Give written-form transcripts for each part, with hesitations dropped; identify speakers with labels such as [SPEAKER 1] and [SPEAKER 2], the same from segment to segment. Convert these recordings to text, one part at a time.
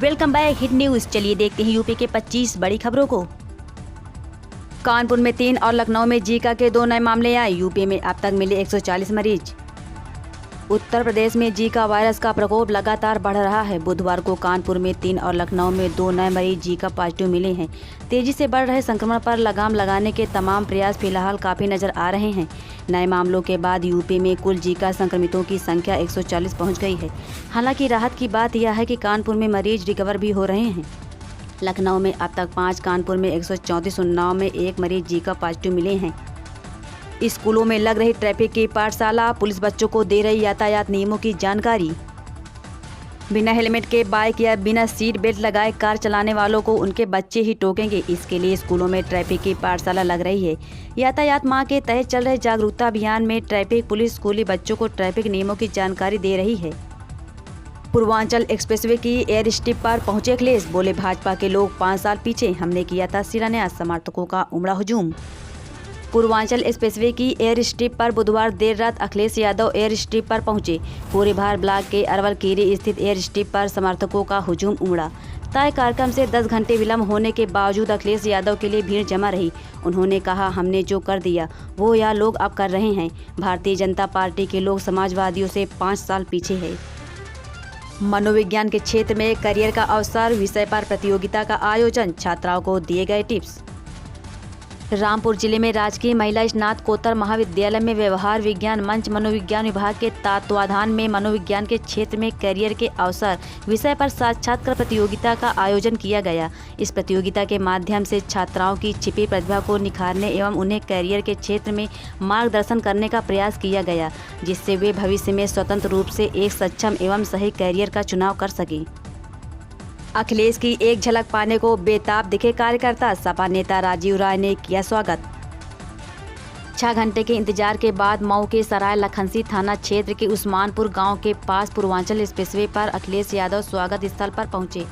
[SPEAKER 1] Welcome back hit news. चलिए देखते हैं यूपी के 25 बड़ी खबरों को। कानपुर में 3 और लखनऊ में जीका के 2 नए मामले आए। यूपी में अब तक मिले 140 मरीज। उत्तर प्रदेश में जीका वायरस का प्रकोप लगातार बढ़ रहा है। बुधवार को कानपुर में 3 और लखनऊ में 2 नए मरीज जीका पॉजिटिव मिले हैं। तेजी से बढ़ रहे संक्रमण पर लगाम लगाने के तमाम प्रयास फिलहाल काफ़ी नजर आ रहे हैं। नए मामलों के बाद यूपी में कुल जीका संक्रमितों की संख्या 140 पहुंच गई है। हालांकि राहत की बात यह है कि कानपुर में मरीज रिकवर भी हो रहे हैं। लखनऊ में अब तक 5, कानपुर में 134, उन्नाव में 1 मरीज जीका पॉजिटिव मिले हैं। स्कूलों में लग रही ट्रैफिक की पाठशाला, पुलिस बच्चों को दे रही यातायात नियमों की जानकारी। बिना हेलमेट के बाइक या बिना सीट बेल्ट लगाए कार चलाने वालों को उनके बच्चे ही टोकेंगे। इसके लिए स्कूलों में ट्रैफिक की पाठशाला लग रही है। यातायात माह के तहत चल रहे जागरूकता अभियान में ट्रैफिक पुलिस स्कूली बच्चों को ट्रैफिक नियमों की जानकारी दे रही है। पूर्वांचल एक्सप्रेसवे की एयर स्ट्रिप पर पहुंचे अखिलेश, बोले भाजपा के लोग 5 साल पीछे, हमने किया था शिलान्यास, समर्थकों का उमड़ा हुजूम। पूर्वांचल एक्सप्रेसवे की एयर स्ट्रिप पर बुधवार देर रात अखिलेश यादव एयर स्ट्रिप पर पहुंचे। कोरेभार ब्लॉक के अरवल कीरी स्थित एयर स्ट्रिप पर समर्थकों का हुजूम उमड़ा। तय कार्यक्रम से 10 घंटे विलंब होने के बावजूद अखिलेश यादव के लिए भीड़ जमा रही। उन्होंने कहा, हमने जो कर दिया वो यह लोग अब कर रहे हैं। भारतीय जनता पार्टी के लोग समाजवादियों से 5 साल पीछे है। मनोविज्ञान के क्षेत्र में करियर का अवसर विषय पर प्रतियोगिता का आयोजन, छात्राओं को दिए गए टिप्स। रामपुर जिले में राजकीय महिला स्नातकोत्तर महाविद्यालय में व्यवहार विज्ञान मंच मनोविज्ञान विभाग के तत्वाधान में मनोविज्ञान के क्षेत्र में करियर के अवसर विषय पर साक्षात्कार प्रतियोगिता का आयोजन किया गया। इस प्रतियोगिता के माध्यम से छात्राओं की छिपी प्रतिभा को निखारने एवं उन्हें करियर के क्षेत्र में मार्गदर्शन करने का प्रयास किया गया, जिससे वे भविष्य में स्वतंत्र रूप से एक सक्षम एवं सही करियर का चुनाव कर सकें। अखिलेश की एक झलक पाने को बेताब दिखे कार्यकर्ता, सपा नेता राजीव राय ने किया स्वागत। 6 घंटे के इंतजार के बाद मऊ के सराय लखनसी थाना क्षेत्र के उस्मानपुर गांव के पास पूर्वांचल एक्सप्रेसवे पर अखिलेश यादव स्वागत स्थल पर पहुंचे।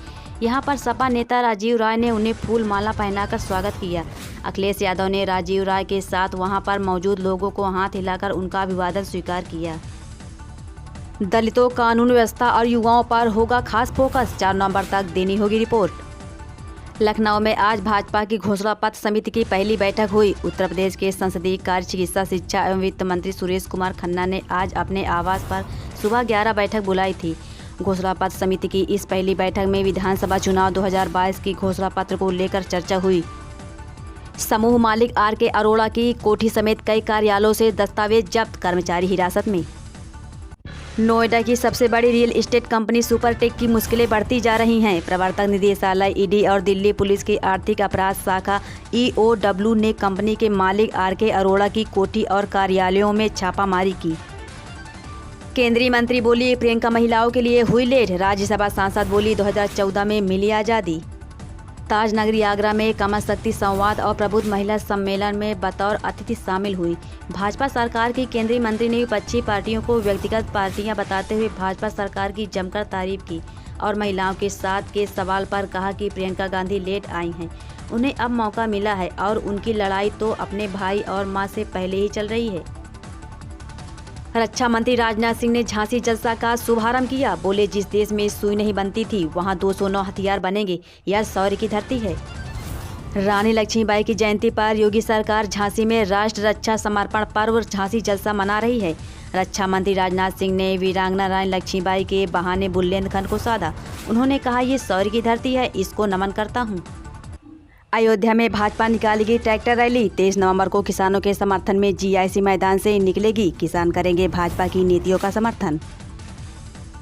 [SPEAKER 1] यहां पर सपा नेता राजीव राय ने उन्हें फूल माला पहनाकर स्वागत किया। अखिलेश यादव ने राजीव राय के साथ वहां पर मौजूद लोगों को हाथ हिलाकर उनका अभिवादन स्वीकार किया। दलितों, कानून व्यवस्था और युवाओं पर होगा खास फोकस, 4 नवंबर तक देनी होगी रिपोर्ट। लखनऊ में आज भाजपा की घोषणा पत्र समिति की पहली बैठक हुई। उत्तर प्रदेश के संसदीय कार्य, चिकित्सा, शिक्षा एवं वित्त मंत्री सुरेश कुमार खन्ना ने आज अपने आवास पर सुबह 11 बैठक बुलाई थी। घोषणा पत्र समिति की इस पहली बैठक में विधानसभा चुनाव 2022 की घोषणा पत्र को लेकर चर्चा हुई। समूह मालिक RK अरोड़ा की कोठी समेत कई कार्यालयों से दस्तावेज जब्त, कर्मचारी हिरासत में। नोएडा की सबसे बड़ी रियल एस्टेट कंपनी सुपरटेक की मुश्किलें बढ़ती जा रही हैं। प्रवर्तक निदेशालय ED और दिल्ली पुलिस की आर्थिक अपराध शाखा EOW ने कंपनी के मालिक RK अरोड़ा की कोठी और कार्यालयों में छापामारी की। केंद्रीय मंत्री बोली, प्रियंका महिलाओं के लिए हुई लेट। राज्यसभा सांसद बोली, 2014 में मिली आज़ादी। ताज नगरी आगरा में कमल शक्ति संवाद और प्रबुद्ध महिला सम्मेलन में बतौर अतिथि शामिल हुई। भाजपा सरकार की केंद्रीय मंत्री ने विपक्षी पार्टियों को व्यक्तिगत पार्टियां बताते हुए भाजपा सरकार की जमकर तारीफ की और महिलाओं के साथ के सवाल पर कहा कि प्रियंका गांधी लेट आई हैं, उन्हें अब मौका मिला है और उनकी लड़ाई तो अपने भाई और मां से पहले ही चल रही है। रक्षा मंत्री राजनाथ सिंह ने झांसी जलसा का शुभारंभ किया। बोले, जिस देश में सुई नहीं बनती थी वहां 209 हथियार बनेंगे, यह शौर्य की धरती है। रानी लक्ष्मीबाई की जयंती पर योगी सरकार झांसी में राष्ट्र रक्षा समर्पण पर्व झांसी जलसा मना रही है। रक्षा मंत्री राजनाथ सिंह ने वीरांगना रानी लक्ष्मीबाई के बहाने बुंदेलखंड को साधा। उन्होंने कहा, ये शौर्य की धरती है, इसको नमन करता हूँ। अयोध्या में भाजपा निकालेगी ट्रैक्टर रैली। 23 नवंबर को किसानों के समर्थन में GIC मैदान से निकलेगी। किसान करेंगे भाजपा की नीतियों का समर्थन।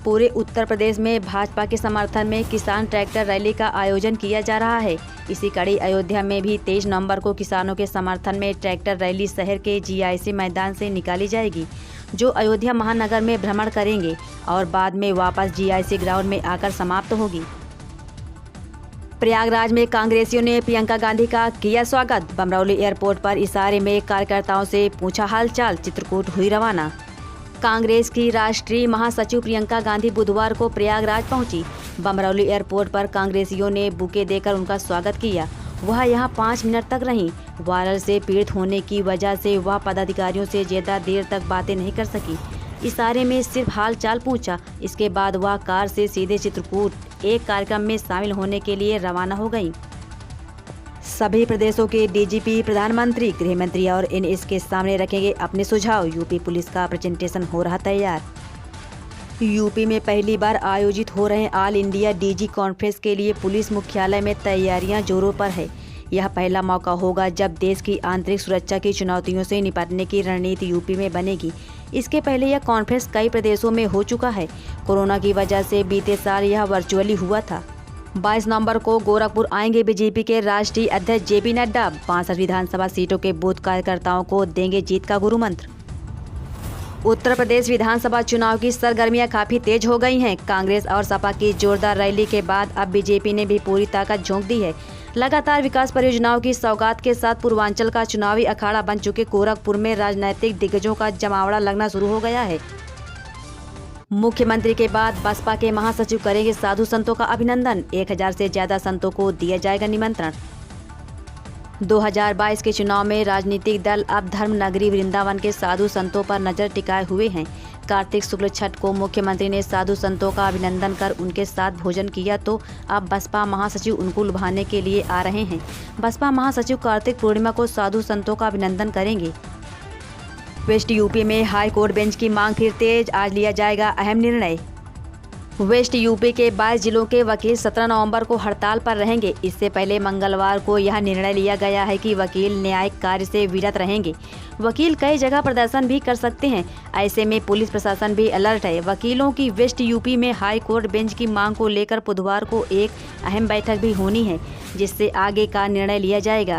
[SPEAKER 1] पूरे उत्तर प्रदेश में भाजपा के समर्थन में किसान ट्रैक्टर रैली का आयोजन किया जा रहा है। इसी कड़ी अयोध्या में भी 23 नवंबर को किसानों के समर्थन में ट्रैक्टर रैली शहर के GIC मैदान से निकाली जाएगी, जो अयोध्या महानगर में भ्रमण करेंगे और बाद में वापस GIC ग्राउंड में आकर समाप्त होगी। प्रयागराज में कांग्रेसियों ने प्रियंका गांधी का किया स्वागत। बमरौली एयरपोर्ट पर इशारे में कार्यकर्ताओं से पूछा हालचाल, चित्रकूट हुई रवाना। कांग्रेस की राष्ट्रीय महासचिव प्रियंका गांधी बुधवार को प्रयागराज पहुंची। बमरौली एयरपोर्ट पर कांग्रेसियों ने बुके देकर उनका स्वागत किया। वह यहां 5 मिनट तक रहीं। वायरल से पीड़ित होने की वजह से वह पदाधिकारियों से ज़्यादा देर तक बातें नहीं कर सकी। इशारे में सिर्फ हाल चाल पूछा। इसके बाद वह कार से सीधे चित्रकूट एक कार्यक्रम में शामिल होने के लिए रवाना हो गई। सभी प्रदेशों के डीजीपी, प्रधानमंत्री, गृह मंत्री और एनएस के सामने रखेंगे अपने सुझाव। यूपी पुलिस का प्रेजेंटेशन हो रहा तैयार। यूपी में पहली बार आयोजित हो रहे ऑल इंडिया डीजी कॉन्फ्रेंस के लिए पुलिस मुख्यालय में तैयारियां जोरों पर है। यह पहला मौका होगा जब देश की आंतरिक सुरक्षा की चुनौतियों से निपटने की रणनीति यूपी में बनेगी। इसके पहले यह कॉन्फ्रेंस कई प्रदेशों में हो चुका है। कोरोना की वजह से बीते साल यह वर्चुअली हुआ था। 22 नवंबर को गोरखपुर आएंगे बीजेपी के राष्ट्रीय अध्यक्ष जेपी नड्डा। 62 विधानसभा सीटों के बूथ कार्यकर्ताओं को देंगे जीत का गुरु मंत्र। उत्तर प्रदेश विधानसभा चुनाव की सरगर्मियां काफी तेज हो गई हैं। कांग्रेस और सपा की जोरदार रैली के बाद अब बीजेपी ने भी पूरी ताकत झोंक दी है। लगातार विकास परियोजनाओं की सौगात के साथ पूर्वांचल का चुनावी अखाड़ा बन चुके गोरखपुर में राजनीतिक दिग्गजों का जमावड़ा लगना शुरू हो गया है। मुख्यमंत्री के बाद बसपा के महासचिव करेंगे साधु संतों का अभिनंदन। 1000 से ज्यादा संतों को दिया जाएगा निमंत्रण। 2022 के चुनाव में राजनीतिक दल अब धर्म नगरी वृंदावन के साधु संतों पर नजर टिकाए हुए हैं। कार्तिक शुक्ल छठ को मुख्यमंत्री ने साधु संतों का अभिनंदन कर उनके साथ भोजन किया, तो अब बसपा महासचिव उनको लुभाने के लिए आ रहे हैं। बसपा महासचिव कार्तिक पूर्णिमा को साधु संतों का अभिनंदन करेंगे। वेस्ट यूपी में हाई कोर्ट बेंच की मांग फिर तेज। आज लिया जाएगा अहम निर्णय। वेस्ट यूपी के 22 जिलों के वकील 17 नवंबर को हड़ताल पर रहेंगे। इससे पहले मंगलवार को यह निर्णय लिया गया है कि वकील न्यायिक कार्य से विरत रहेंगे। वकील कई जगह प्रदर्शन भी कर सकते हैं। ऐसे में पुलिस प्रशासन भी अलर्ट है। वकीलों की वेस्ट यूपी में हाई कोर्ट बेंच की मांग को लेकर बुधवार को एक अहम बैठक भी होनी है, जिससे आगे का निर्णय लिया जाएगा।